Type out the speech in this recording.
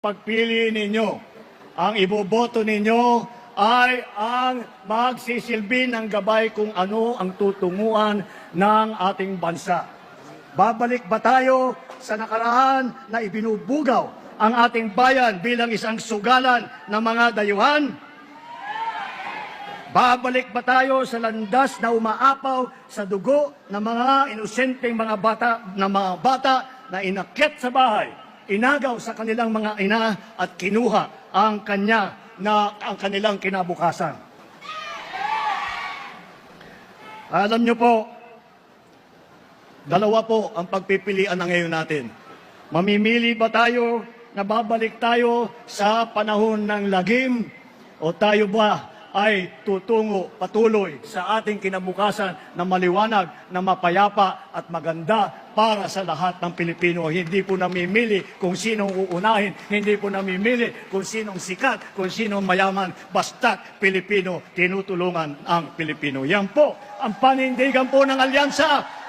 Pagpili ninyo, ang iboboto ninyo ay ang magsisilbi ng gabay kung ano ang tutunguhan ng ating bansa. Babalik ba tayo sa nakaraan na ibinubugaw ang ating bayan bilang isang sugalan ng mga dayuhan? Babalik ba tayo sa landas na umaapaw sa dugo ng mga inosenteng mga bata na inakyat sa bahay, inagaw sa kanilang mga ina at kinuha ang kanilang kinabukasan? Alam niyo po, dalawa po ang pagpipilian na ngayon natin. Mamimili ba tayo na babalik tayo sa panahon ng lagim o tayo ba ay tutungo patuloy sa ating kinabukasan na maliwanag, na mapayapa at maganda para sa lahat ng Pilipino? Hindi po namimili kung sinong uunahin, hindi po namimili kung sinong sikat, kung sinong mayaman, basta't Pilipino, tinutulungan ang Pilipino. Yan po ang panindigan po ng alyansa